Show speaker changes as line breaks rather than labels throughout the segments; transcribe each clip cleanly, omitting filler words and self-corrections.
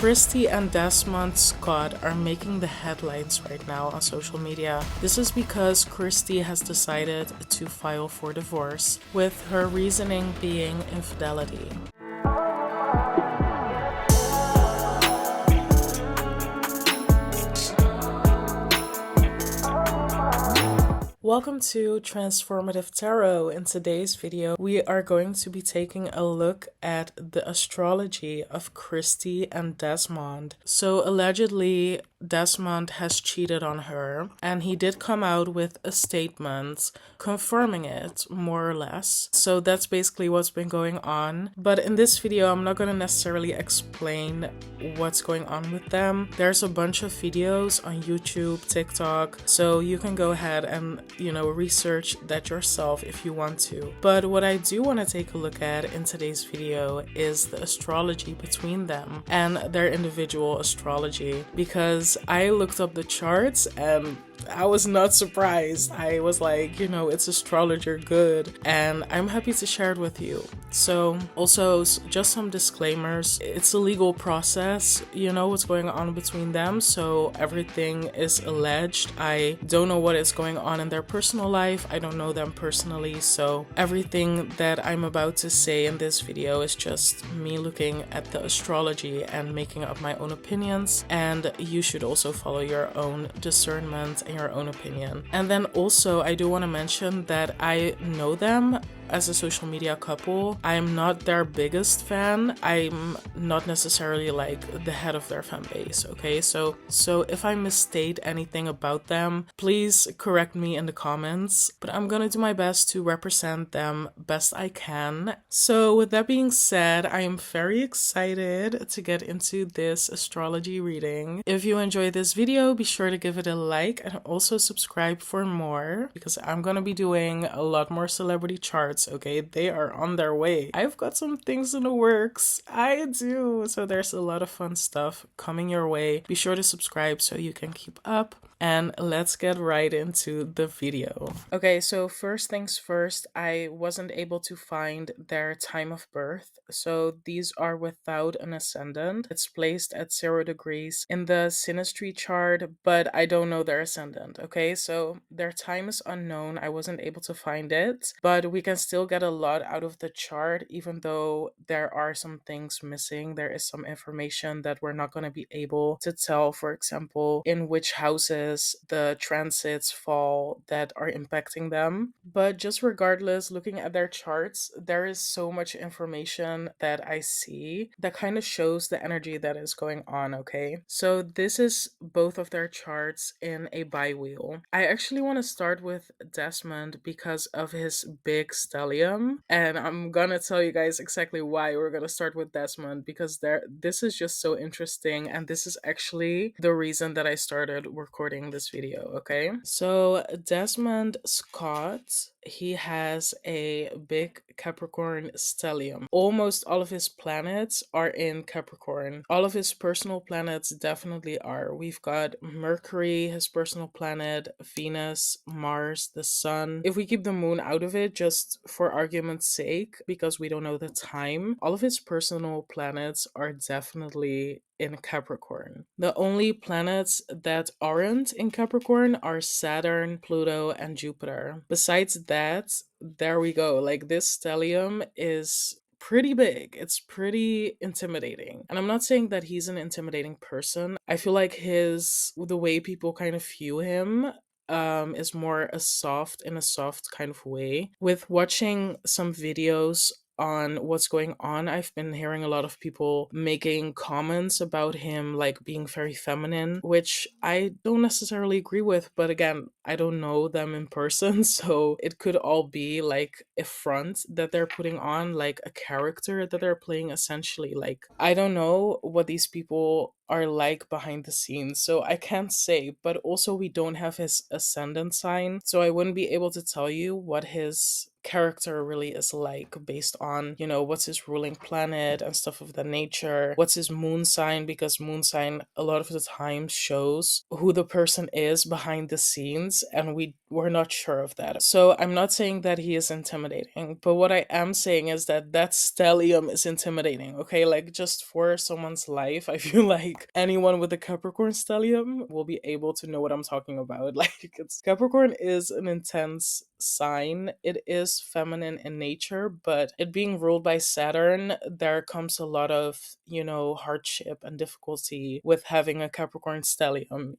Kristy and Desmond Scott are making the headlines right now on social media. This is because Christy has decided to file for divorce, with her reasoning being infidelity. Welcome to Transformative Tarot. In today's video, we are going to be taking a look at the astrology of Kristy and Desmond. So allegedly, Desmond has cheated on her, and he did come out with a statement confirming it, more or less. So that's basically what's been going on. But in this video, I'm not going to necessarily explain what's going on with them. There's a bunch of videos on YouTube, TikTok, so you can go ahead and research that yourself if you want to. But what I do want to take a look at in today's video is the astrology between them and their individual astrology, because I looked up the charts and I was not surprised. I was like, it's astrologer good, and I'm happy to share it with you. So also just some disclaimers. It's a legal process, what's going on between them, so everything is alleged. I don't know what is going on in their personal life. I don't know them personally, so everything that I'm about to say in this video is just me looking at the astrology and making up my own opinions, and you should also follow your own discernment and your own opinion. And then also I do want to mention that I know them as a social media couple. I'm not their biggest fan. I'm not necessarily like the head of their fan base, okay? So if I misstate anything about them, please correct me in the comments, but I'm gonna do my best to represent them best I can. So with that being said, I am very excited to get into this astrology reading. If you enjoyed this video, be sure to give it a like and also subscribe for more, because I'm gonna be doing a lot more celebrity charts. Okay, they are on their way. I've got some things in the works. I do. So there's a lot of fun stuff coming your way. Be sure to subscribe so you can keep up. And let's get right into the video. Okay, so first things first, I wasn't able to find their time of birth. So these are without an ascendant. It's placed at 0 degrees in the sinistry chart, but I don't know their ascendant. Okay, so their time is unknown. I wasn't able to find it, but we can still get a lot out of the chart, even though there are some things missing. There is some information that we're not going to be able to tell, for example, in which houses the transits fall that are impacting them. But just regardless, looking at their charts, there is so much information that I see that kind of shows the energy that is going on, okay? So this is both of their charts in a bi-wheel. I actually want to start with Desmond because of his big stellium, and I'm gonna tell you guys exactly why we're gonna start with Desmond, because this is just so interesting, and this is actually the reason that I started recording this video, okay? So Desmond Scott, he has a big Capricorn stellium. Almost all of his planets are in Capricorn. All of his personal planets definitely are. We've got Mercury, his personal planet, Venus, Mars, the Sun. If we keep the moon out of it, just for argument's sake, because we don't know the time, all of his personal planets are definitely in Capricorn. The only planets that aren't in Capricorn are Saturn, Pluto, and Jupiter. Besides that, there we go. Like, this stellium is pretty big. It's pretty intimidating. And I'm not saying that he's an intimidating person. I feel like the way people kind of view him is more in a soft kind of way. With watching some videos on what's going on, I've been hearing a lot of people making comments about him like being very feminine, which I don't necessarily agree with, but again, I don't know them in person, so it could all be like a front that they're putting on, like a character that they're playing essentially. Like, I don't know what these people are like behind the scenes, so I can't say. But also, we don't have his ascendant sign, so I wouldn't be able to tell you what his character really is like, based on, what's his ruling planet and stuff of that nature. What's his moon sign, because moon sign a lot of the time shows who the person is behind the scenes, and we're not sure of that. So I'm not saying that he is intimidating, but what I am saying is that stellium is intimidating, okay? Like, just for someone's life, I feel like anyone with a Capricorn stellium will be able to know what I'm talking about. Like, Capricorn is an intense sign. It is feminine in nature, but it being ruled by Saturn, there comes a lot of, hardship and difficulty with having a Capricorn stellium.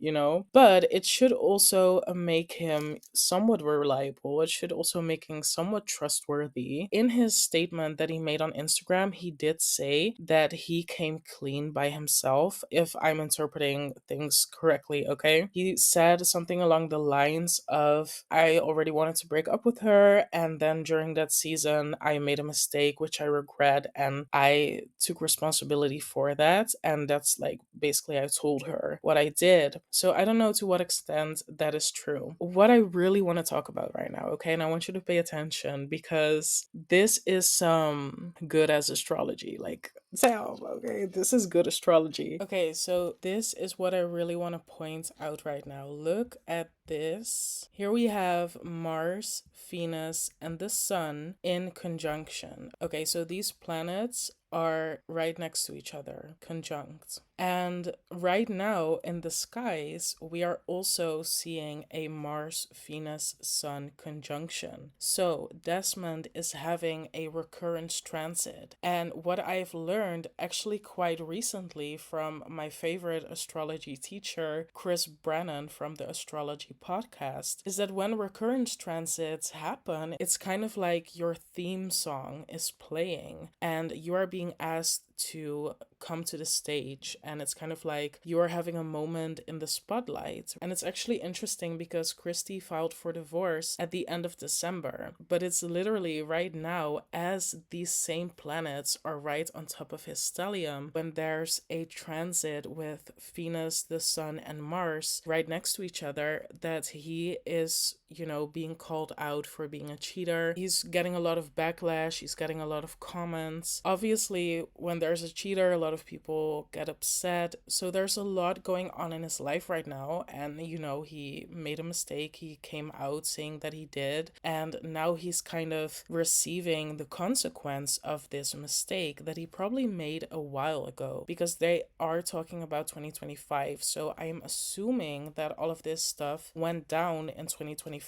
But it should also make him somewhat reliable. It should also make him somewhat trustworthy. In his statement that he made on Instagram, he did say that he came clean by himself, if I'm interpreting things correctly, okay? He said something along the lines of, I already wanted to break up with her, and then during that season, I made a mistake, which I regret, and I took responsibility for that. And that's like, basically, I told her what I did. So I don't know to what extent that is true. What I really want to talk about right now, okay? And I want you to pay attention, because this is some good as astrology. Like, damn, okay, this is good astrology. Okay, so this is what I really want to point out right now. Look at this. Here we have Mars, Venus, and the Sun in conjunction. Okay, so these planets are right next to each other, conjunct. And right now in the skies, we are also seeing a Mars-Venus-Sun conjunction. So Desmond is having a recurrence transit. And what I've learned actually quite recently from my favorite astrology teacher, Chris Brennan from the Astrology podcast, is that when recurrence transits happen, it's kind of like your theme song is playing and you are being asked to come to the stage, and it's kind of like you're having a moment in the spotlight. And it's actually interesting because Christy filed for divorce at the end of December, but it's literally right now, as these same planets are right on top of his stellium, when there's a transit with Venus, the Sun, and Mars right next to each other, that he is, being called out for being a cheater. He's getting a lot of backlash, he's getting a lot of comments. Obviously, when there's a cheater, a lot of people get upset. So there's a lot going on in his life right now. And, he made a mistake. He came out saying that he did. And now he's kind of receiving the consequence of this mistake that he probably made a while ago, because they are talking about 2025. So I am assuming that all of this stuff went down in 2025.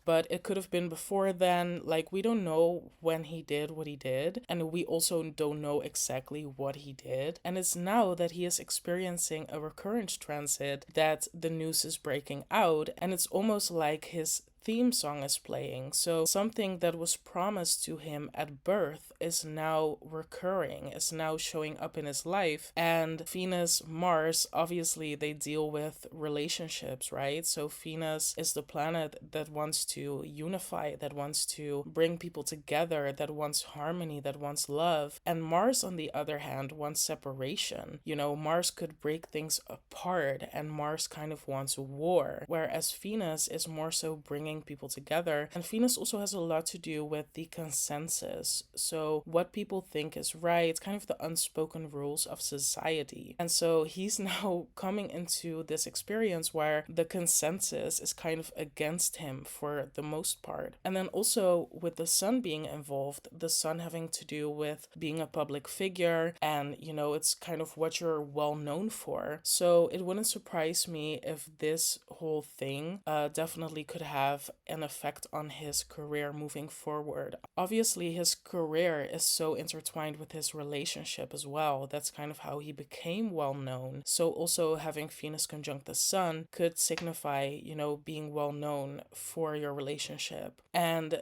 But it could have been before then. Like, we don't know when he did what he did. And we also don't know exactly what he did. And it's now that he is experiencing a recurrence transit that the news is breaking out, and it's almost like his theme song is playing. So something that was promised to him at birth is now recurring, is now showing up in his life. And Venus, Mars, obviously they deal with relationships, right? So Venus is the planet that wants to unify, that wants to bring people together, that wants harmony, that wants love. And Mars, on the other hand, wants separation. Mars could break things apart, and Mars kind of wants war, whereas Venus is more so bringing people together. And Venus also has a lot to do with the consensus. So what people think is right, kind of the unspoken rules of society. And so he's now coming into this experience where the consensus is kind of against him for the most part. And then also with the Sun being involved, the Sun having to do with being a public figure, and it's kind of what you're well known for. So it wouldn't surprise me if this whole thing definitely could have an effect on his career moving forward. Obviously, his career is so intertwined with his relationship as well. That's kind of how he became well known. So also having Venus conjunct the Sun could signify, being well known for your relationship. And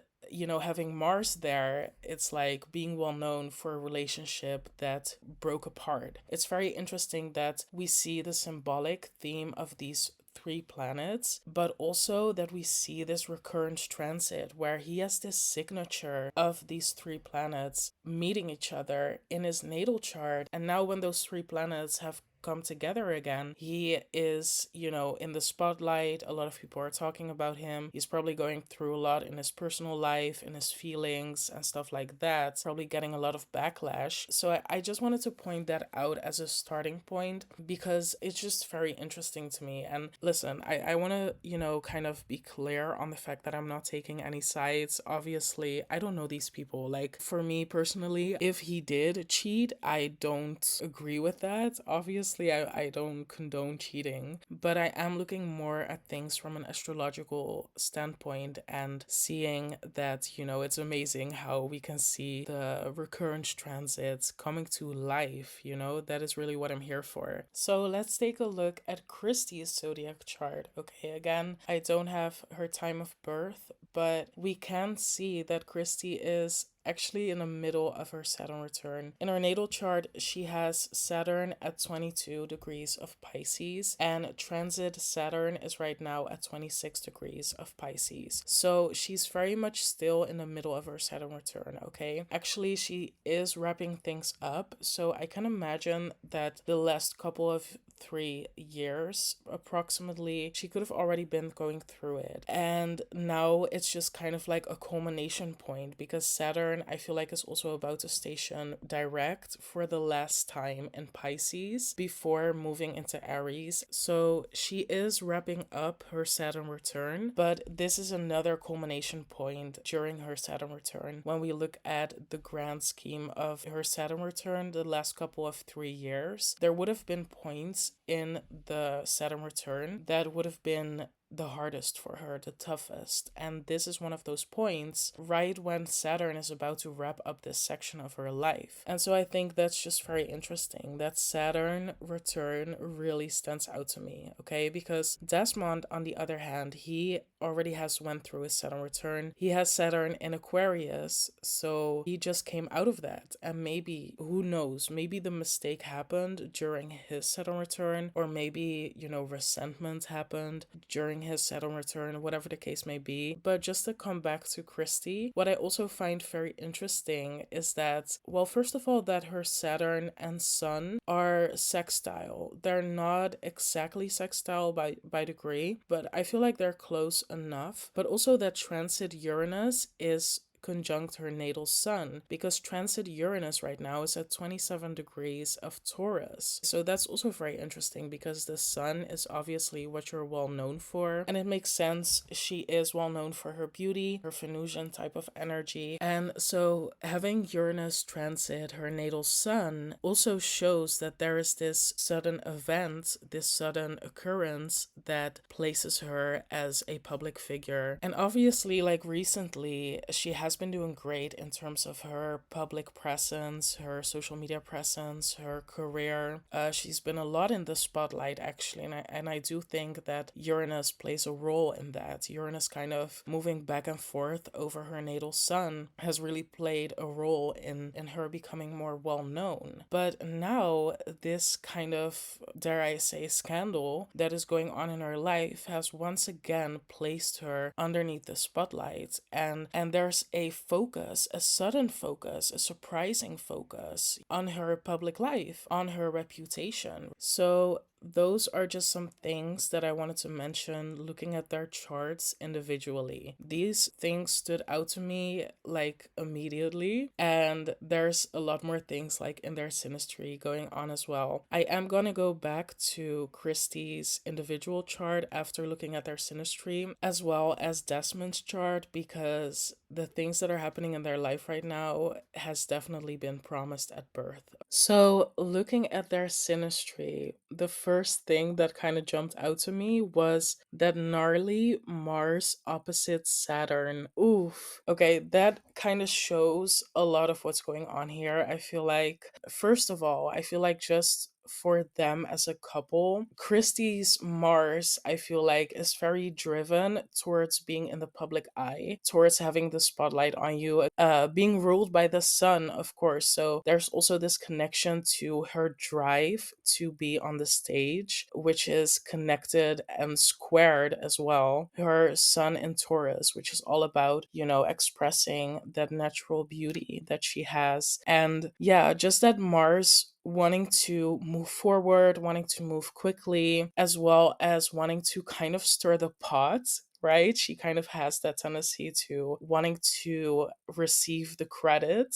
having Mars there, it's like being well known for a relationship that broke apart. It's very interesting that we see the symbolic theme of these three planets, but also that we see this recurrent transit where he has this signature of these three planets meeting each other in his natal chart. And now, when those three planets have come together again, he is, in the spotlight. A lot of people are talking about him. He's probably going through a lot in his personal life, in his feelings and stuff like that, probably getting a lot of backlash. So I just wanted to point that out as a starting point because it's just very interesting to me. And listen, I want to, kind of be clear on the fact that I'm not taking any sides. Obviously, I don't know these people. Like, for me personally, if he did cheat, I don't agree with that. Obviously, I don't condone cheating, but I am looking more at things from an astrological standpoint and seeing that, it's amazing how we can see the recurrent transits coming to life, that is really what I'm here for. So let's take a look at Kristy's zodiac chart. Okay, again, I don't have her time of birth, but we can see that Kristy is actually in the middle of her Saturn return. In her natal chart, she has Saturn at 22 degrees of Pisces, and transit Saturn is right now at 26 degrees of Pisces. So she's very much still in the middle of her Saturn return, okay? Actually, she is wrapping things up, so I can imagine that the last couple of 3 years approximately, she could have already been going through it. And now it's just kind of like a culmination point because Saturn, I feel like, is also about to station direct for the last time in Pisces before moving into Aries. So she is wrapping up her Saturn return, but this is another culmination point during her Saturn return. When we look at the grand scheme of her Saturn return, the last couple of 3 years, there would have been points in the Saturn return that would have been the hardest for her, the toughest. And this is one of those points right when Saturn is about to wrap up this section of her life. And so I think that's just very interesting. That Saturn return really stands out to me, okay? Because Desmond, on the other hand, he already has went through his Saturn return. He has Saturn in Aquarius, so he just came out of that. And maybe, who knows, maybe the mistake happened during his Saturn return, or maybe, resentment happened during his Saturn return, whatever the case may be. But just to come back to Kristy, what I also find very interesting is that, well, first of all, that her Saturn and Sun are sextile. They're not exactly sextile by degree, but I feel like they're close enough. But also that transit Uranus is conjunct her natal sun, because transit Uranus right now is at 27 degrees of Taurus. So that's also very interesting because the sun is obviously what you're well known for, and it makes sense. She is well known for her beauty, her Venusian type of energy, and so having Uranus transit her natal sun also shows that there is this sudden event, this sudden occurrence that places her as a public figure. And obviously, like, recently she has been doing great in terms of her public presence, her social media presence, her career. She's been a lot in the spotlight, actually, and I do think that Uranus plays a role in that. Uranus kind of moving back and forth over her natal sun has really played a role in her becoming more well known. But now this kind of, dare I say, scandal that is going on in her life has once again placed her underneath the spotlight, and there's a focus, a sudden focus, a surprising focus on her public life, on her reputation. So those are just some things that I wanted to mention looking at their charts individually. These things stood out to me like immediately, and there's a lot more things like in their sinistry going on as well. I am gonna go back to Kristy's individual chart after looking at their sinistry, as well as Desmond's chart, because the things that are happening in their life right now has definitely been promised at birth. So looking at their sinistry, the first thing that kind of jumped out to me was that gnarly Mars opposite Saturn. Oof. Okay, that kind of shows a lot of what's going on here. I feel like, first of all, I feel like just for them as a couple. Christy's Mars, I feel like, is very driven towards being in the public eye, towards having the spotlight on you, being ruled by the sun, of course. So there's also this connection to her drive to be on the stage, which is connected and squared as well. Her sun in Taurus, which is all about, expressing that natural beauty that she has. And yeah, just that Mars wanting to move forward, wanting to move quickly, as well as wanting to kind of stir the pot, right? She kind of has that tendency to wanting to receive the credit,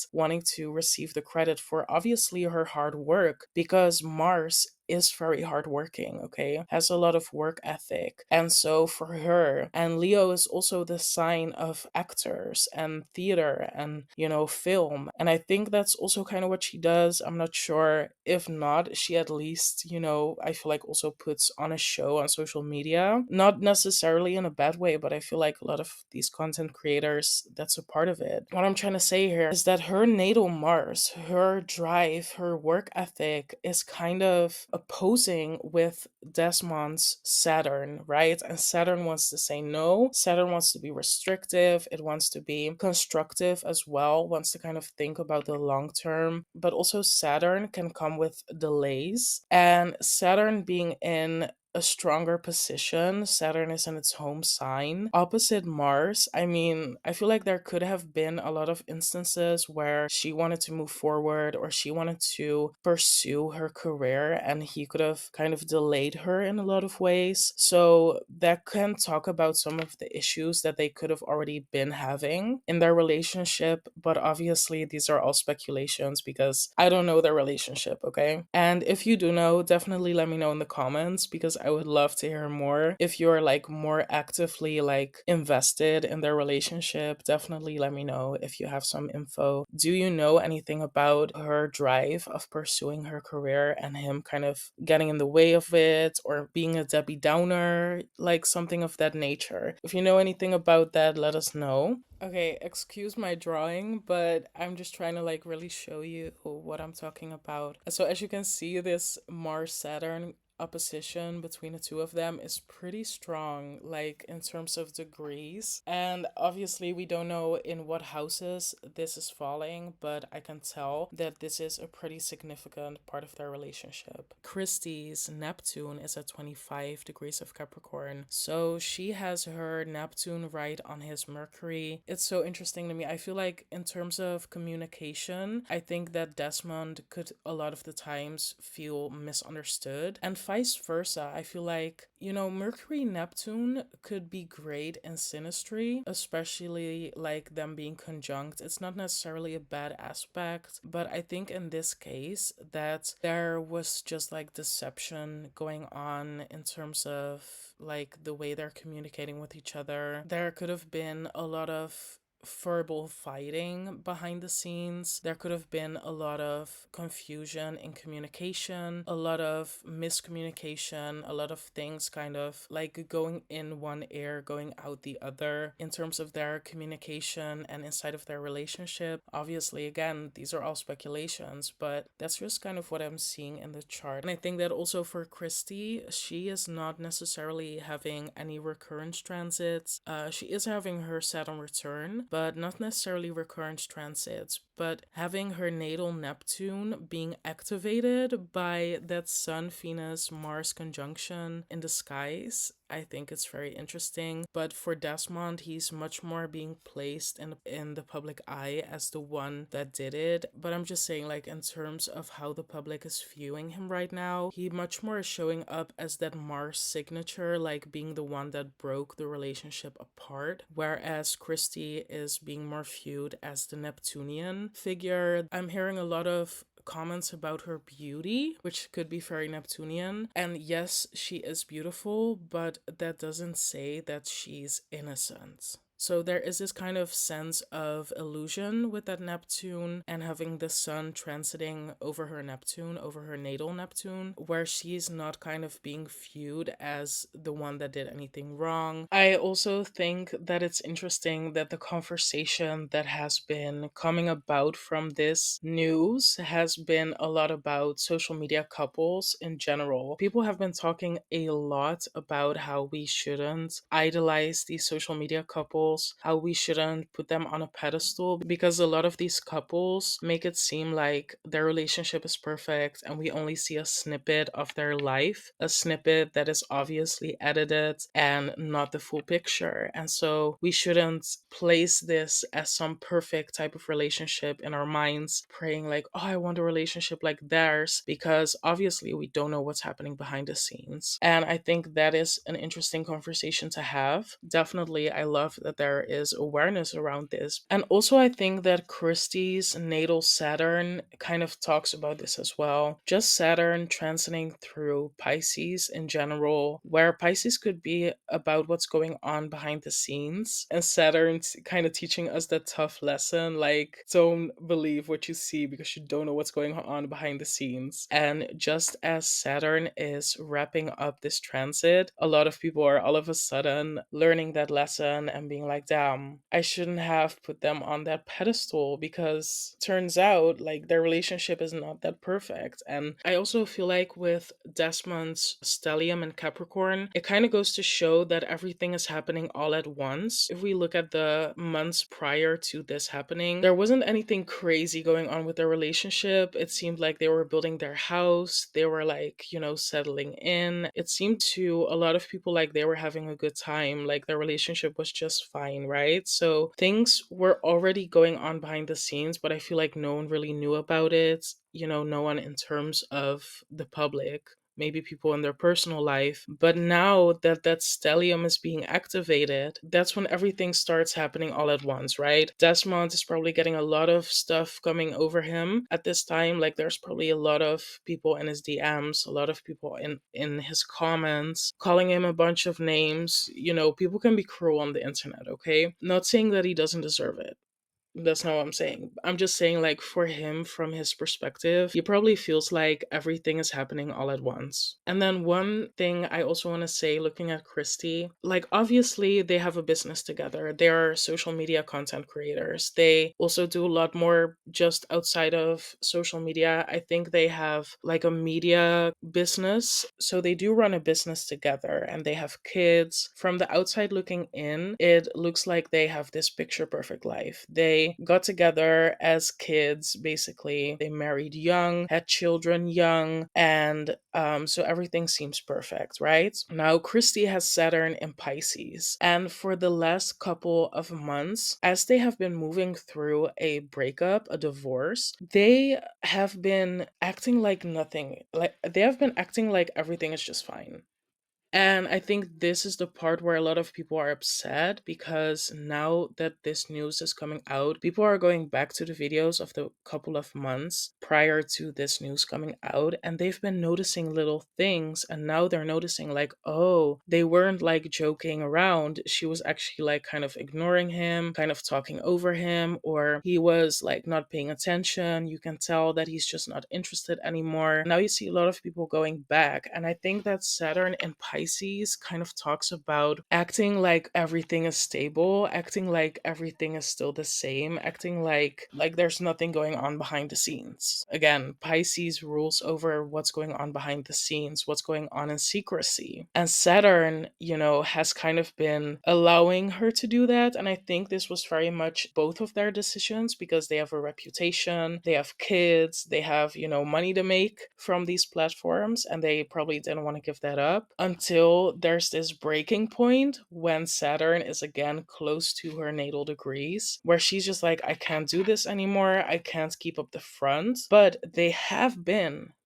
for obviously her hard work, because Mars is very hardworking, okay? Has a lot of work ethic. And so for her, and Leo is also the sign of actors and theater and, film. And I think that's also kind of what she does. I'm not sure. If not, she at least, I feel like also puts on a show on social media. Not necessarily in a bad way, but I feel like a lot of these content creators, that's a part of it. What I'm trying to say here is that her natal Mars, her drive, her work ethic is kind of opposing with Desmond's Saturn, right? And Saturn wants to say no. Saturn wants to be restrictive. It wants to be constructive as well, wants to kind of think about the long term. But also Saturn can come with delays. And Saturn being in a stronger position, Saturn is in its home sign, opposite Mars. I mean, I feel like there could have been a lot of instances where she wanted to move forward or she wanted to pursue her career and he could have kind of delayed her in a lot of ways. So that can talk about some of the issues that they could have already been having in their relationship. But obviously, these are all speculations because I don't know their relationship, okay? And if you do know, definitely let me know in the comments because I would love to hear more. If you're like more actively like invested in their relationship, definitely let me know if you have some info. Do you know anything about her drive of pursuing her career and him kind of getting in the way of it or being a Debbie Downer, like something of that nature? If you know anything about that, let us know. Okay, excuse my drawing, but I'm just trying to like really show you what I'm talking about. So as you can see, this Mars Saturn opposition between the two of them is pretty strong, like in terms of degrees. And obviously, we don't know in what houses this is falling, but I can tell that this is a pretty significant part of their relationship. Christy's Neptune is at 25 degrees of Capricorn, so she has her Neptune right on his Mercury. It's so interesting to me. I feel like in terms of communication, I think that Desmond could a lot of the times feel misunderstood, and vice versa. I feel like, Mercury Neptune could be great in sinistry, especially like them being conjunct. It's not necessarily a bad aspect, but I think in this case that there was just like deception going on in terms of like the way they're communicating with each other. There could have been a lot of verbal fighting behind the scenes. There could have been a lot of confusion in communication, a lot of miscommunication, a lot of things kind of like going in one ear, going out the other in terms of their communication and inside of their relationship. Obviously, again, these are all speculations, but that's just kind of what I'm seeing in the chart. And I think that also for Christy, she is not necessarily having any recurrence transits. She is having her Saturn return, but not necessarily recurrent transits, but having her natal Neptune being activated by that Sun, Venus, Mars conjunction in the skies. I think it's very interesting. But for Desmond, he's much more being placed in the public eye as the one that did it. But I'm just saying, like, in terms of how the public is viewing him right now, he much more is showing up as that Mars signature, like being the one that broke the relationship apart. Whereas Christy is being more viewed as the Neptunian figure. I'm hearing a lot of comments about her beauty, which could be very Neptunian. And yes, she is beautiful, but that doesn't say that she's innocent. So there is this kind of sense of illusion with that Neptune and having the sun transiting over her Neptune, over her natal Neptune, where she's not kind of being viewed as the one that did anything wrong. I also think that it's interesting that the conversation that has been coming about from this news has been a lot about social media couples in general. People have been talking a lot about how we shouldn't idolize these social media couples, how we shouldn't put them on a pedestal, because a lot of these couples make it seem like their relationship is perfect and we only see a snippet of their life, a snippet that is obviously edited and not the full picture. And so we shouldn't place this as some perfect type of relationship in our minds, praying like, oh, I want a relationship like theirs, because obviously we don't know what's happening behind the scenes. And I think that is an interesting conversation to have. Definitely, I love that there is awareness around this. And also, I think that Christy's natal Saturn kind of talks about this as well. Just Saturn transiting through Pisces in general, where Pisces could be about what's going on behind the scenes, and Saturn's kind of teaching us that tough lesson like, don't believe what you see because you don't know what's going on behind the scenes. And just as Saturn is wrapping up this transit, a lot of people are all of a sudden learning that lesson and being like, damn, I shouldn't have put them on that pedestal, because turns out like their relationship is not that perfect. And I also feel like with Desmond's stellium and Capricorn, it kind of goes to show that everything is happening all at once. If we look at the months prior to this happening, there wasn't anything crazy going on with their relationship. It seemed like they were building their house, they were like, settling in. It seemed to a lot of people like they were having a good time, like their relationship was just fine, right? So things were already going on behind the scenes, but I feel like no one really knew about it. No one in terms of the public, maybe people in their personal life. But now that that stellium is being activated, that's when everything starts happening all at once, right? Desmond is probably getting a lot of stuff coming over him at this time. Like there's probably a lot of people in his DMs, a lot of people in his comments calling him a bunch of names. People can be cruel on the internet, okay? Not saying that he doesn't deserve it. That's not what I'm saying. I'm just saying, like, for him, from his perspective, he probably feels like everything is happening all at once. And then one thing I also want to say, looking at Christy, like, obviously, they have a business together. They are social media content creators. They also do a lot more just outside of social media. I think they have, like, a media business. So they do run a business together and they have kids. From the outside looking in, it looks like they have this picture perfect life. They got together as kids, basically. They married young, had children young, and so everything seems perfect, right? Now, Christy has Saturn in Pisces, and for the last couple of months, as they have been moving through a breakup, a divorce, they have been acting like nothing. Like, they have been acting like everything is just fine. And I think this is the part where a lot of people are upset, because now that this news is coming out, people are going back to the videos of the couple of months prior to this news coming out, and they've been noticing little things. And now they're noticing, like, oh, they weren't like joking around. She was actually like kind of ignoring him, kind of talking over him, or he was like not paying attention. You can tell that he's just not interested anymore. Now you see a lot of people going back. And I think that Saturn in Pisces kind of talks about acting like everything is stable, acting like everything is still the same, acting like there's nothing going on behind the scenes. Again, Pisces rules over what's going on behind the scenes, what's going on in secrecy. And Saturn, has kind of been allowing her to do that. And I think this was very much both of their decisions, because they have a reputation, they have kids, they have, money to make from these platforms, and they probably didn't want to give that up until there's this breaking point when Saturn is again close to her natal degrees, where she's just like, I can't do this anymore. I can't keep up the front. But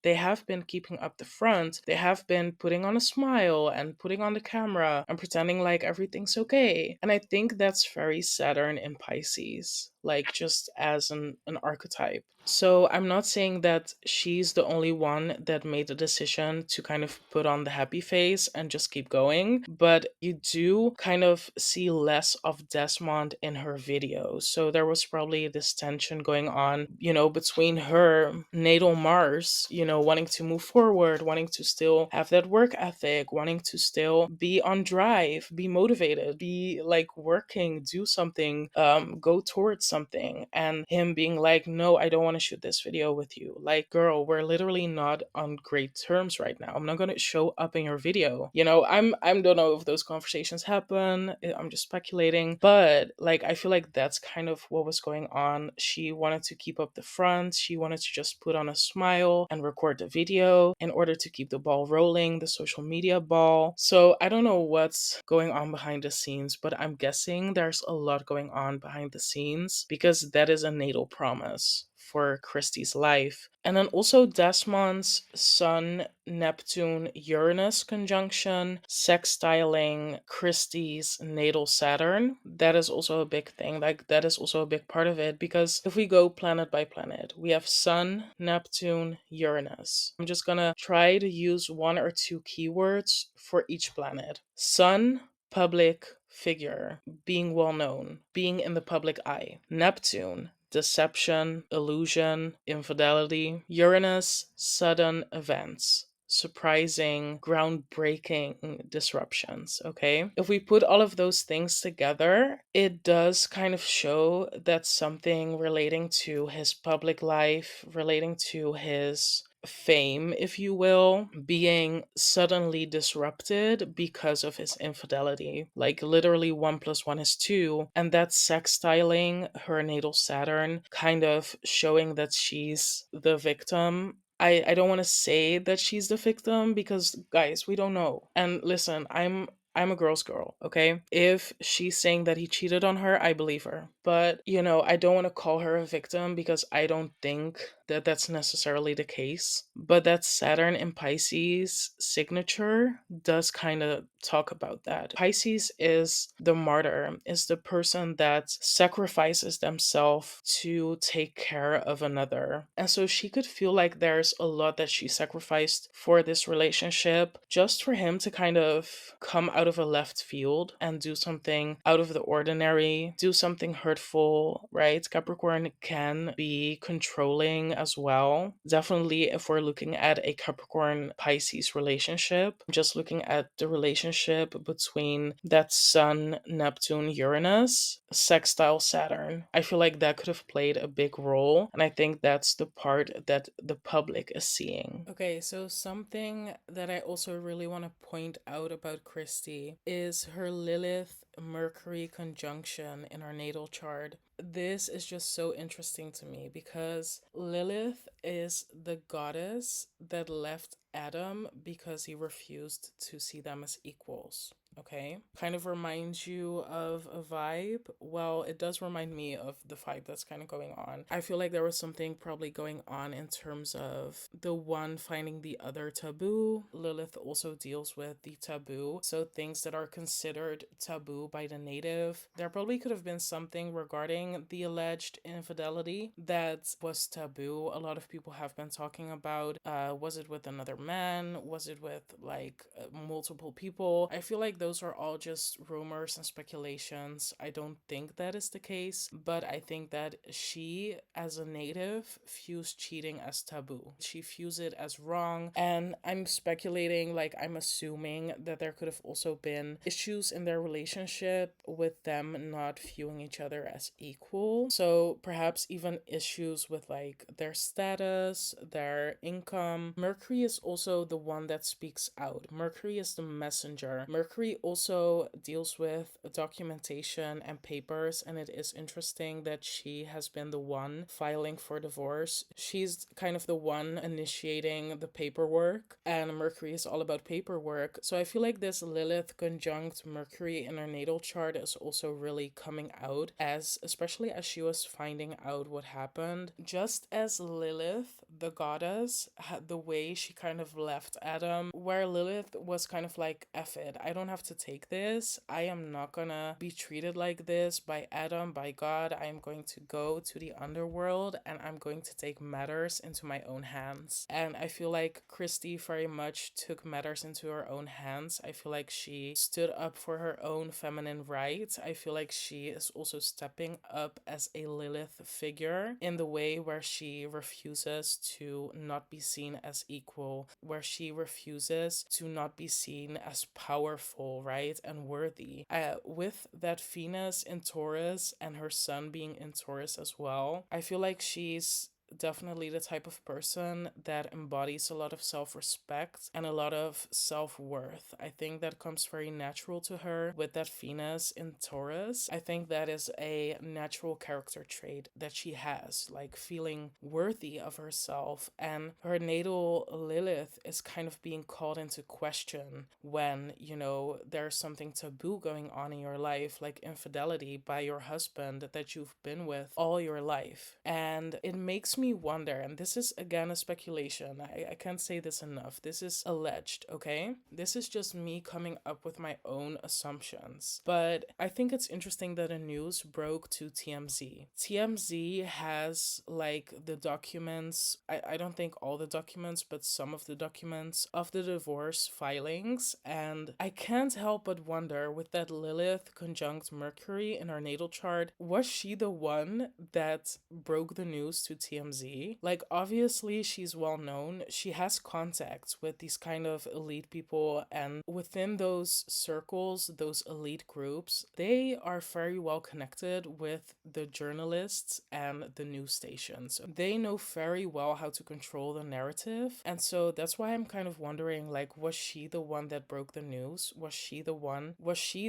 they have been keeping up the front. They have been putting on a smile and putting on the camera and pretending like everything's okay. And I think that's very Saturn in Pisces, like just as an archetype. So I'm not saying that she's the only one that made the decision to kind of put on the happy face and just keep going, but you do kind of see less of Desmond in her videos. So there was probably this tension going on, between her natal Mars, wanting to move forward, wanting to still have that work ethic, wanting to still be on drive, be motivated, be like working, do something, go towards something, and him being like, no, I don't want to shoot this video with you. Like, girl, we're literally not on great terms right now. I'm not going to show up in your video. I don't know if those conversations happen. I'm just speculating, but like, I feel like that's kind of what was going on. She wanted to keep up the front. She wanted to just put on a smile and record the video in order to keep the ball rolling, the social media ball. So I don't know what's going on behind the scenes, but I'm guessing there's a lot going on behind the scenes because that is a natal promise for Christy's life. And then also Desmond's Sun, Neptune, Uranus conjunction, sextiling Christy's natal Saturn. That is also a big thing. Like, that is also a big part of it, because if we go planet by planet, we have Sun, Neptune, Uranus. I'm just gonna try to use one or two keywords for each planet. Sun, public figure, being well known, being in the public eye. Neptune, deception, illusion, infidelity. Uranus, sudden events, surprising, groundbreaking disruptions. Okay. If we put all of those things together, it does kind of show that something relating to his public life, relating to his fame, if you will, being suddenly disrupted because of his infidelity. Like, literally 1 + 1 is 2. And that's sextiling her natal Saturn, kind of showing that she's the victim. I don't want to say that she's the victim because, guys, we don't know. And listen, I'm a girl's girl, okay? If she's saying that he cheated on her, I believe her. But, I don't want to call her a victim because I don't think that that's necessarily the case. But that Saturn in Pisces signature does kind of talk about that. Pisces is the martyr, is the person that sacrifices themselves to take care of another. And so she could feel like there's a lot that she sacrificed for this relationship just for him to kind of come out of a left field and do something out of the ordinary, do something hurtful, right? Capricorn can be controlling as well. Definitely, if we're looking at a Capricorn Pisces relationship, just looking at the relationship between that Sun, Neptune, Uranus, sextile Saturn, I feel like that could have played a big role. And I think that's the part that the public is seeing. Okay, so something that I also really want to point out about Christy is her Lilith Mercury conjunction in her natal chart. This is just so interesting to me because Lilith is the goddess that left Adam because he refused to see them as equals. Okay, kind of reminds you of a vibe. Well, it does remind me of the vibe that's kind of going on. I feel like there was something probably going on in terms of the one finding the other taboo. Lilith also deals with the taboo, so things that are considered taboo by the native. There probably could have been something regarding the alleged infidelity that was taboo. A lot of people have been talking about, was it with another man? Was it with multiple people? I feel like those are all just rumors and speculations. I don't think that is the case, but I think that she, as a native, views cheating as taboo. She views it as wrong, and I'm speculating, like, I'm assuming that there could have also been issues in their relationship with them not viewing each other as equal. So perhaps even issues with like their status, their income. Mercury is also the one that speaks out. Mercury is the messenger. Mercury also deals with documentation and papers, and it is interesting that she has been the one filing for divorce. She's kind of the one initiating the paperwork, and Mercury is all about paperwork. So I feel like this Lilith conjunct Mercury in her natal chart is also really coming out, as especially as she was finding out what happened. Just as Lilith, the goddess, had the way she kind of left Adam, where Lilith was kind of like, F it, I don't have to take this. I am not gonna be treated like this by Adam, by God. I am going to go to the underworld and I'm going to take matters into my own hands. And I feel like Christy very much took matters into her own hands. I feel like she stood up for her own feminine rights. I feel like she is also stepping up as a Lilith figure in the way where she refuses to not be seen as equal, where she refuses to not be seen as powerful, right, and worthy. With that Venus in Taurus and her sun being in Taurus as well, I feel like she's definitely the type of person that embodies a lot of self-respect and a lot of self-worth. I think that comes very natural to her with that Venus in Taurus. I think that is a natural character trait that she has, like feeling worthy of herself. And her natal Lilith is kind of being called into question when, you know, there's something taboo going on in your life, like infidelity by your husband that you've been with all your life. And it makes me wonder, and this is again a speculation, I can't say this enough, this is alleged, okay? This is just me coming up with my own assumptions. But I think it's interesting that the news broke to TMZ. TMZ has like the documents, I don't think all the documents, but some of the documents of the divorce filings. And I can't help but wonder, with that Lilith conjunct Mercury in her natal chart, was she the one that broke the news to TMZ? Like, obviously she's well known, she has contacts with these kind of elite people, and within those circles, those elite groups, they are very well connected with the journalists and the news stations. They know very well how to control the narrative, and so that's why I'm kind of wondering, like, was she the one that broke the news? Was she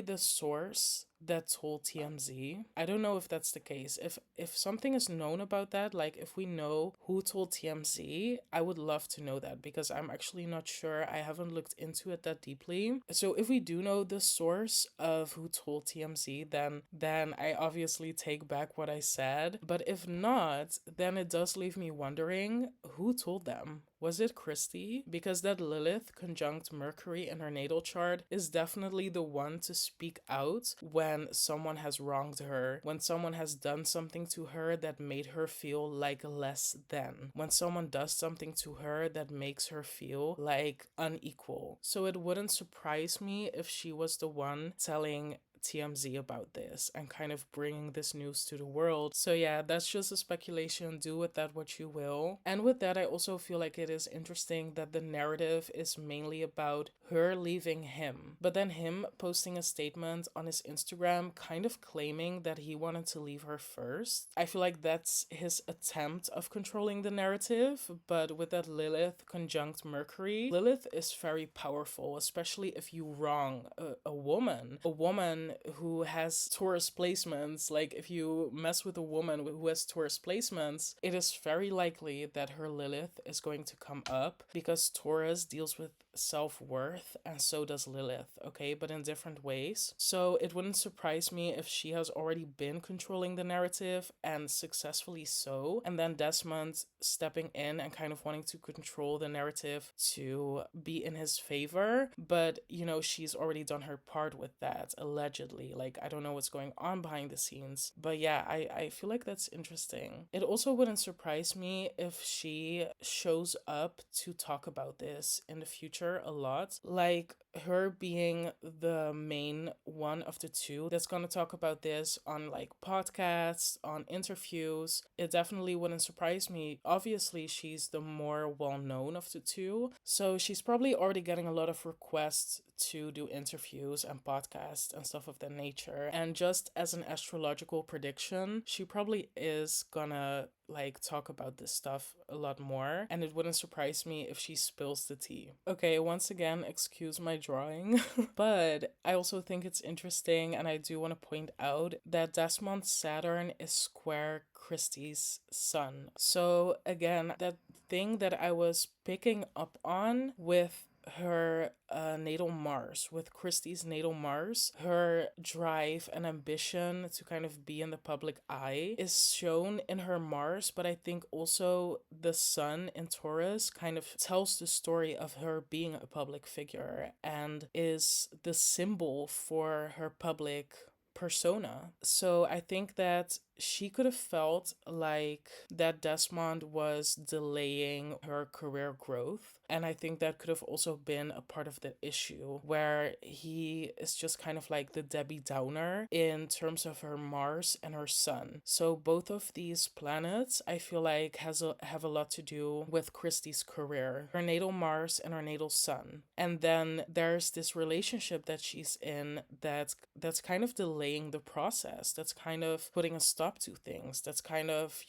the source that told TMZ? I don't know if that's the case. If something is known about that, like if we know who told TMZ, I would love to know that, because I'm actually not sure. I haven't looked into it that deeply. So if we do know the source of who told TMZ, then I obviously take back what I said. But if not, then it does leave me wondering, who told them? Was it Christy? Because that Lilith conjunct Mercury in her natal chart is definitely the one to speak out when someone has wronged her, when someone has done something to her that made her feel like less than, when someone does something to her that makes her feel like unequal. So it wouldn't surprise me if she was the one telling TMZ about this and kind of bringing this news to the world. So yeah, that's just a speculation. Do with that what you will. And with that, I also feel like it is interesting that the narrative is mainly about her leaving him, but then him posting a statement on his Instagram kind of claiming that he wanted to leave her first. I feel like that's his attempt of controlling the narrative. But with that Lilith conjunct Mercury, Lilith is very powerful, especially if you wrong a woman who has Taurus placements. Like, if you mess with a woman who has Taurus placements, it is very likely that her Lilith is going to come up, because Taurus deals with self-worth and so does Lilith, okay, but in different ways. So it wouldn't surprise me if she has already been controlling the narrative, and successfully so, and then Desmond stepping in and kind of wanting to control the narrative to be in his favor. But you know, she's already done her part with that, allegedly. Like, I don't know what's going on behind the scenes, but yeah, I feel like that's interesting. It also wouldn't surprise me if she shows up to talk about this in the future a lot, like her being the main one of the two that's gonna talk about this on like podcasts, on interviews. It definitely wouldn't surprise me. Obviously, she's the more well-known of the two, so she's probably already getting a lot of requests to do interviews and podcasts and stuff of that nature. And just as an astrological prediction, she probably is gonna like talk about this stuff a lot more, and it wouldn't surprise me if she spills the tea. Okay, once again, excuse my drawing. But I also think it's interesting, and I do want to point out that Desmond's Saturn is square Christy's sun. So again, that thing that I was picking up on with her natal Mars, with Christy's natal Mars, her drive and ambition to kind of be in the public eye is shown in her Mars, but I think also the sun in Taurus kind of tells the story of her being a public figure and is the symbol for her public persona. So I think that she could have felt like that Desmond was delaying her career growth. And I think that could have also been a part of the issue, where he is just kind of like the Debbie Downer in terms of her Mars and her Sun. So both of these planets, I feel like, have a lot to do with Christy's career, her natal Mars and her natal Sun. And then there's this relationship that she's in that's kind of delaying the process, that's kind of putting a stop to things, that's kind of,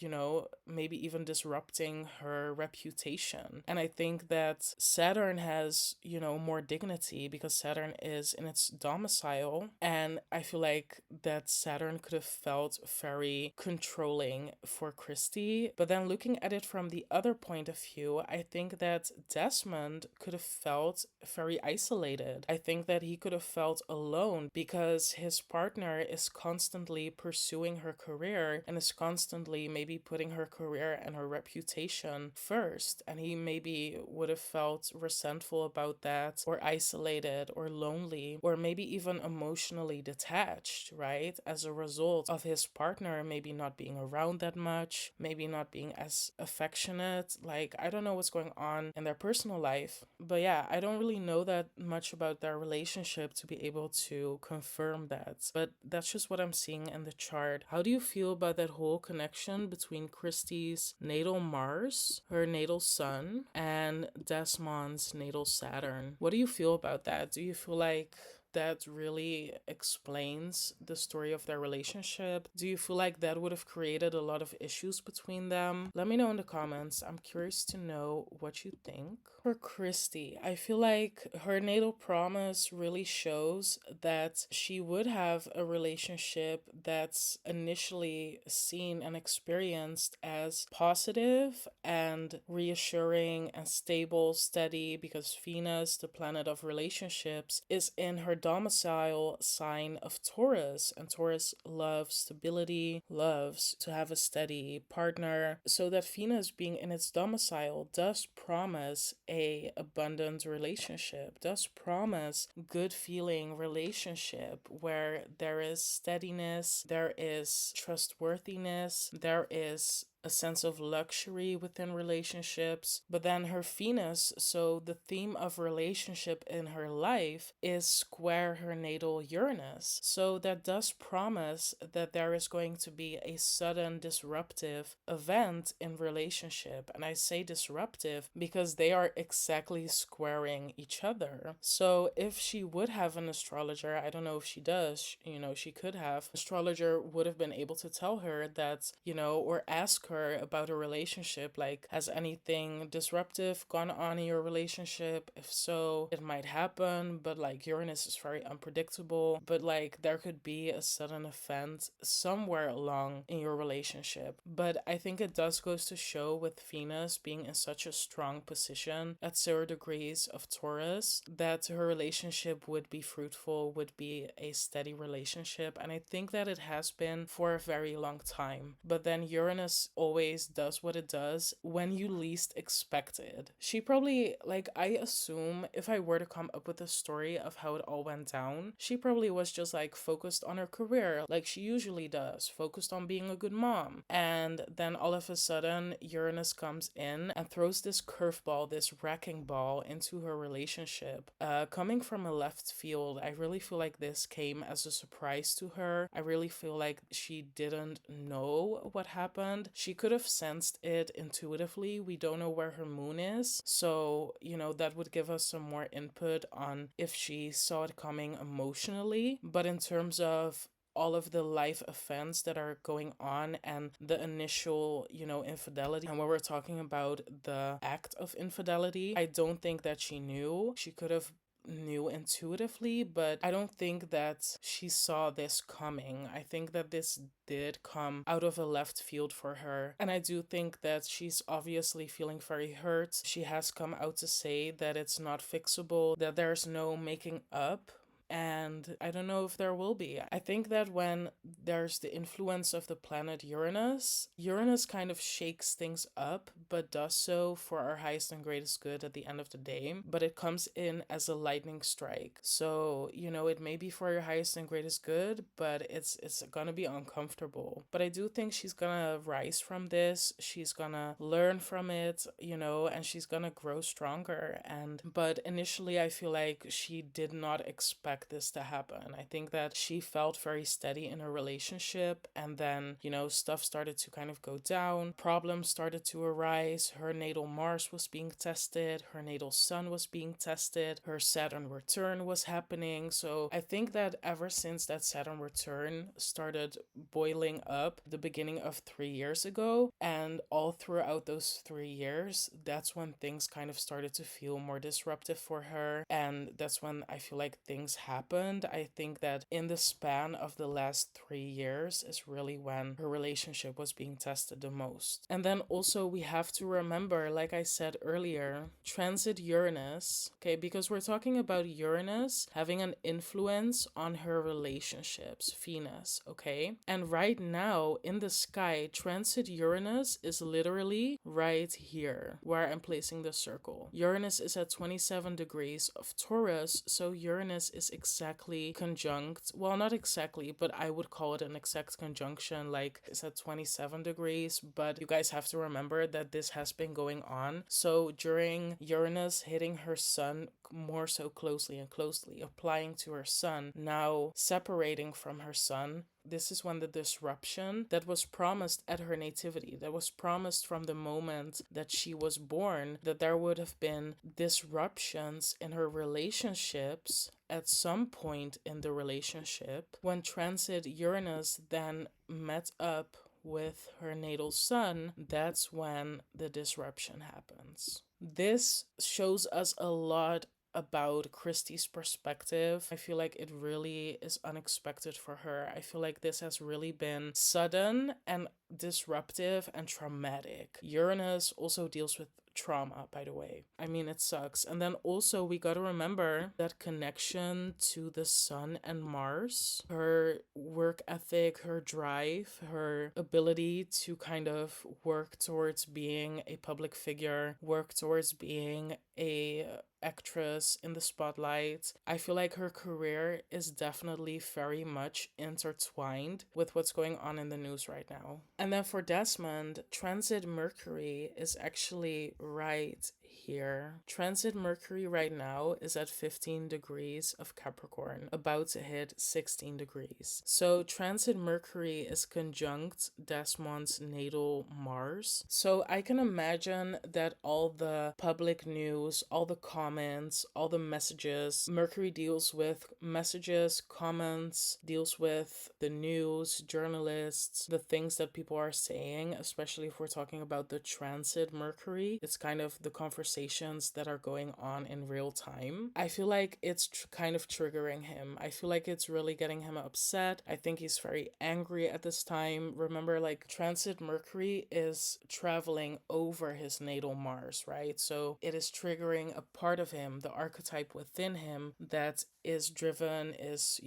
maybe even disrupting her reputation. And I think that Saturn has, more dignity because Saturn is in its domicile. And I feel like that Saturn could have felt very controlling for Christy. But then looking at it from the other point of view, I think that Desmond could have felt very isolated. I think that he could have felt alone because his partner is constantly pursuing her career and is constantly maybe putting her career and her reputation first. And he maybe would have felt resentful about that, or isolated, or lonely, or maybe even emotionally detached, right? As a result of his partner maybe not being around that much, maybe not being as affectionate. Like, I don't know what's going on in their personal life. But yeah, I don't really know that much about their relationship to be able to confirm that. But that's just what I'm seeing in the chart. How do you feel about that whole connection between Christy's natal Mars, her natal Sun, and Desmond's natal Saturn? What do you feel about that? Do you feel like that really explains the story of their relationship? Do you feel like that would have created a lot of issues between them? Let me know in the comments. I'm curious to know what you think. For Christy, I feel like her natal promise really shows that she would have a relationship that's initially seen and experienced as positive and reassuring and stable, steady, because Venus, the planet of relationships, is in her domicile sign of Taurus, and Taurus loves stability, loves to have a steady partner. So that Venus being in its domicile does promise a abundant relationship, does promise good feeling relationship where there is steadiness, there is trustworthiness, there is a sense of luxury within relationships. But then her Venus, so the theme of relationship in her life, is square her natal Uranus. So that does promise that there is going to be a sudden disruptive event in relationship. And I say disruptive because they are exactly squaring each other. So if she would have an astrologer, I don't know if she does, she could have, astrologer would have been able to tell her that, or ask her about a relationship, like, has anything disruptive gone on in your relationship? If so, it might happen, but like Uranus is very unpredictable, but like there could be a sudden event somewhere along in your relationship. But I think it does goes to show, with Venus being in such a strong position at 0 degrees of Taurus, that her relationship would be fruitful, would be a steady relationship. And I think that it has been for a very long time. But then Uranus always does what it does when you least expect it. She probably, like, I assume if I were to come up with a story of how it all went down, she probably was just like focused on her career, like she usually does, focused on being a good mom. And then all of a sudden, Uranus comes in and throws this curveball, this wrecking ball into her relationship. Coming from a left field, I really feel like this came as a surprise to her. I really feel like she didn't know what happened. She could have sensed it intuitively. We don't know where her moon is. So, that would give us some more input on if she saw it coming emotionally. But in terms of all of the life events that are going on and the initial, infidelity, and when we're talking about the act of infidelity, I don't think that she knew. She could have knew intuitively, but I don't think that she saw this coming. I think that this did come out of a left field for her. And I do think that she's obviously feeling very hurt. She has come out to say that it's not fixable, that there's no making up. And I don't know if there will be. I think that when there's the influence of the planet Uranus, Uranus kind of shakes things up, but does so for our highest and greatest good at the end of the day. But it comes in as a lightning strike. So, it may be for your highest and greatest good, but it's gonna be uncomfortable. But I do think she's gonna rise from this. She's gonna learn from it, and she's gonna grow stronger. But initially I feel like she did not expect this to happen. I think that she felt very steady in her relationship, and then, stuff started to kind of go down. Problems started to arise. Her natal Mars was being tested. Her natal Sun was being tested. Her Saturn return was happening. So I think that ever since that Saturn return started boiling up the beginning of 3 years ago, and all throughout those 3 years, that's when things kind of started to feel more disruptive for her. And that's when I feel like things happened. I think that in the span of the last 3 years is really when her relationship was being tested the most. And then also we have to remember, like I said earlier, transit Uranus, okay, because we're talking about Uranus having an influence on her relationships, Venus, okay? And right now in the sky, transit Uranus is literally right here where I'm placing the circle. Uranus is at 27 degrees of Taurus, so Uranus is exactly conjunct, well, not exactly, but I would call it an exact conjunction, like it's at 27 degrees, but you guys have to remember that this has been going on. So during Uranus hitting her sun more so closely and closely, applying to her sun, now separating from her sun, this is when the disruption that was promised at her nativity, that was promised from the moment that she was born, that there would have been disruptions in her relationships at some point in the relationship. When transit Uranus then met up with her natal sun, that's when the disruption happens. This shows us a lot about Christy's perspective. I feel like it really is unexpected for her. I feel like this has really been sudden and disruptive and traumatic. Uranus also deals with trauma, by the way. I mean, it sucks. And then also we gotta remember that connection to the sun and Mars, her work ethic, her drive, her ability to kind of work towards being a public figure, work towards being a actress in the spotlight. I feel like her career is definitely very much intertwined with what's going on in the news right now. And then for Desmond, transit Mercury is actually right here. Transit Mercury right now is at 15 degrees of Capricorn, about to hit 16 degrees. So transit Mercury is conjunct Desmond's natal Mars. So I can imagine that all the public news, all the comments, all the messages, Mercury deals with messages, comments, deals with the news, journalists, the things that people are saying, especially if we're talking about the transit Mercury. It's kind of the conversations that are going on in real time. I feel like it's kind of triggering him. I feel like it's really getting him upset. I think he's very angry at this time. Remember, like, transit Mercury is traveling over his natal Mars, right? So it is triggering a part of him, the archetype within him that is driven, is,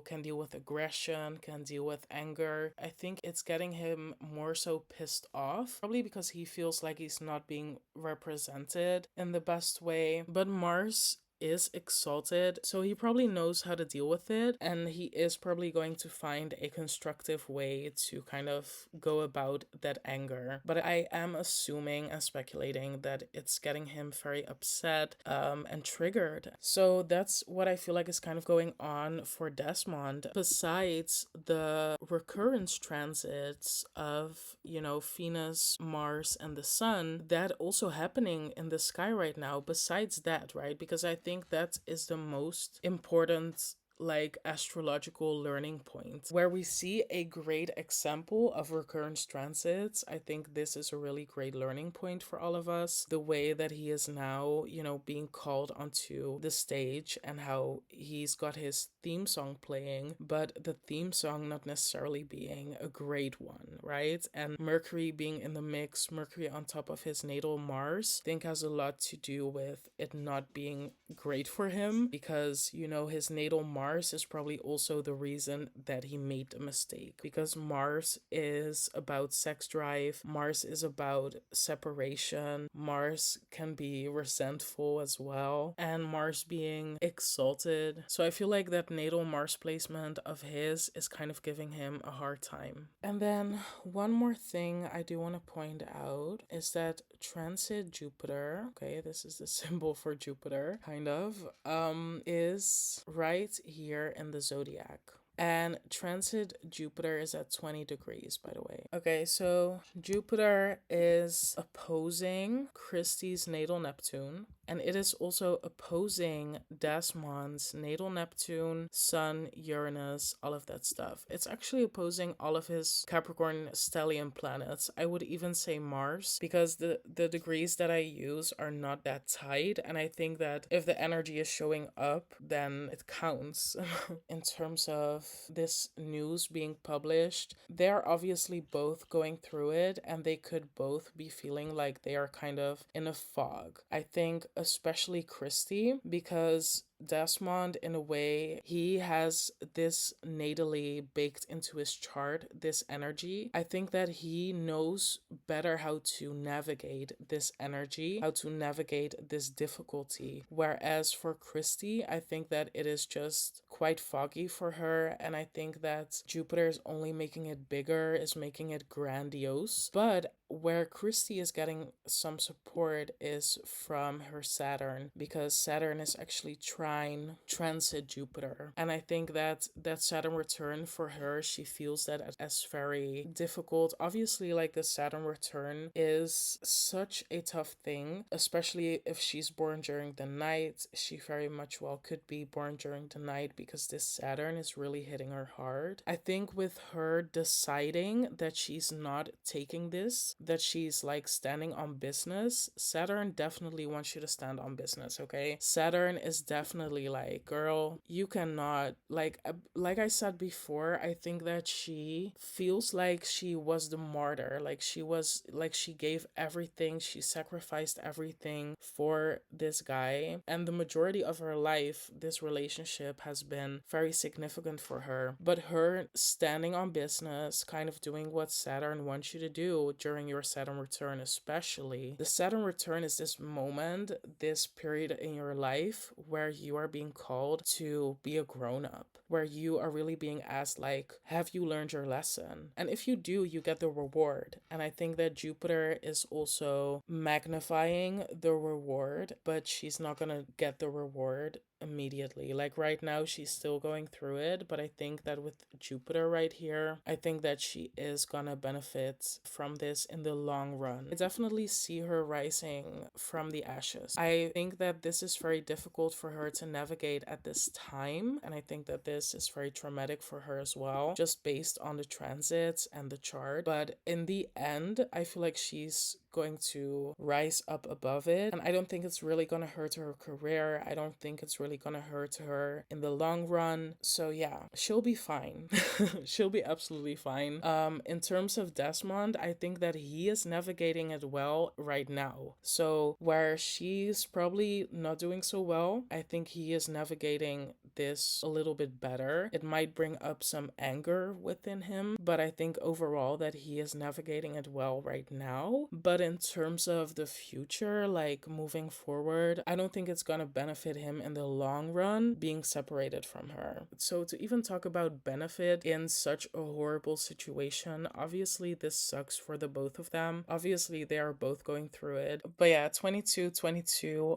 can deal with aggression, can deal with anger. I think it's getting him more so pissed off, probably because he feels like he's not being represented in the best way. But Mars is exalted, so he probably knows how to deal with it, and he is probably going to find a constructive way to kind of go about that anger. But I am assuming and speculating that it's getting him very upset and triggered. So that's what I feel like is kind of going on for Desmond. Besides the recurrence transits of, Venus, Mars, and the Sun, that also happening in the sky right now, besides that, right? Because I think that is the most important like astrological learning point where we see a great example of recurrence transits. I think this is a really great learning point for all of us. The way that he is now, being called onto the stage and how he's got his theme song playing, but the theme song not necessarily being a great one, right? And Mercury being in the mix, Mercury on top of his natal Mars, I think has a lot to do with it not being great for him because, his natal Mars is probably also the reason that he made the mistake, because Mars is about sex drive, Mars is about separation, Mars can be resentful as well, and Mars being exalted. So I feel like that natal Mars placement of his is kind of giving him a hard time. And then one more thing I do want to point out is that transit Jupiter, okay, this is the symbol for Jupiter, kind of, is right here in the zodiac. And transit Jupiter is at 20 degrees, by the way. Okay, so Jupiter is opposing Christy's natal Neptune, and it is also opposing Desmond's natal Neptune, Sun, Uranus, all of that stuff. It's actually opposing all of his Capricorn stellium planets. I would even say Mars, because the degrees that I use are not that tight, and I think that if the energy is showing up, then it counts. In terms of this news being published, they're obviously both going through it, and they could both be feeling like they are kind of in a fog. I think especially Christy, because Desmond, in a way, he has this natally baked into his chart, this energy. I think that he knows better how to navigate this energy, how to navigate this difficulty. Whereas for Christy, I think that it is just quite foggy for her, and I think that Jupiter is only making it bigger, is making it grandiose. But where Christy is getting some support is from her Saturn, because Saturn is actually transit Jupiter. And I think that Saturn return for her, she feels that as very difficult. Obviously, like, the Saturn return is such a tough thing, especially if she's born during the night. She very much well could be born during the night because this Saturn is really hitting her hard. I think with her deciding that she's not taking this, that she's like standing on business, Saturn definitely wants you to stand on business, okay? Saturn is definitely like, girl, you cannot, like I said before, I think that she feels like she was the martyr, like she gave everything, she sacrificed everything for this guy, and the majority of her life this relationship has been very significant for her. But her standing on business, kind of doing what Saturn wants you to do during your Saturn return, especially the Saturn return is this moment, this period in your life where you are being called to be a grown-up, where you are really being asked, like, have you learned your lesson? And if you do, you get the reward. And I think that Jupiter is also magnifying the reward, but she's not gonna get the reward immediately. Like, right now she's still going through it, but I think that with Jupiter right here, I think that she is gonna benefit from this in the long run. I definitely see her rising from the ashes. I think that this is very difficult for her to navigate at this time, and I think that this is very traumatic for her as well, just based on the transits and the chart. But in the end, I feel like she's going to rise up above it, and I don't think it's really gonna hurt her career. I don't think it's really gonna hurt her in the long run. So yeah, she'll be fine. She'll be absolutely fine. In terms of Desmond, I think that he is navigating it well right now. So where she's probably not doing so well, I think he is navigating this a little bit better. It might bring up some anger within him, but I think overall that he is navigating it well right now. But in terms of the future, like moving forward, I don't think it's gonna benefit him in the long run being separated from her. So to even talk about benefit in such a horrible situation, obviously this sucks for the both of them. Obviously they are both going through it. But yeah, 22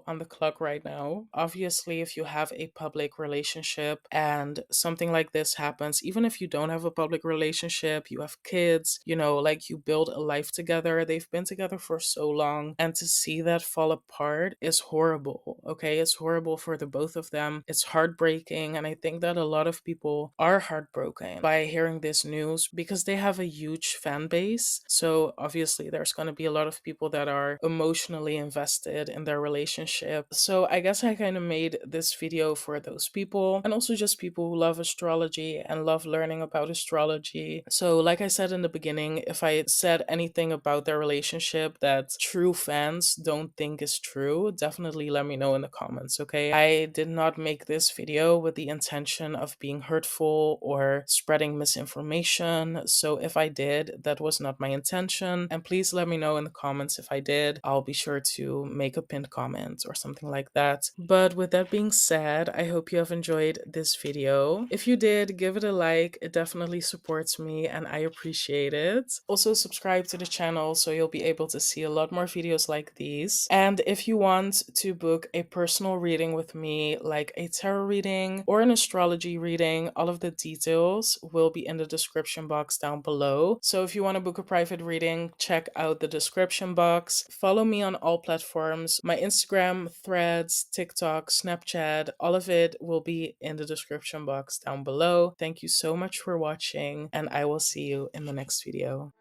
on the clock right now. Obviously, if you have a public relationship and something like this happens, even if you don't have a public relationship, you have kids, like you build a life together, they've been together together for so long, and to see that fall apart is horrible. Okay, it's horrible for the both of them. It's heartbreaking, and I think that a lot of people are heartbroken by hearing this news because they have a huge fan base. So obviously there's going to be a lot of people that are emotionally invested in their relationship. So I guess I kind of made this video for those people, and also just people who love astrology and love learning about astrology. So like I said in the beginning, if I said anything about their relationship that true fans don't think is true, definitely let me know in the comments, okay? I did not make this video with the intention of being hurtful or spreading misinformation. So if I did, that was not my intention. And please let me know in the comments if I did. I'll be sure to make a pinned comment or something like that. But with that being said, I hope you have enjoyed this video. If you did, give it a like. It definitely supports me and I appreciate it. Also subscribe to the channel so you'll be able to see a lot more videos like these. And if you want to book a personal reading with me, like a tarot reading or an astrology reading, all of the details will be in the description box down below. So if you want to book a private reading, check out the description box. Follow me on all platforms. My Instagram, Threads, TikTok, Snapchat, all of it will be in the description box down below. Thank you so much for watching, and I will see you in the next video.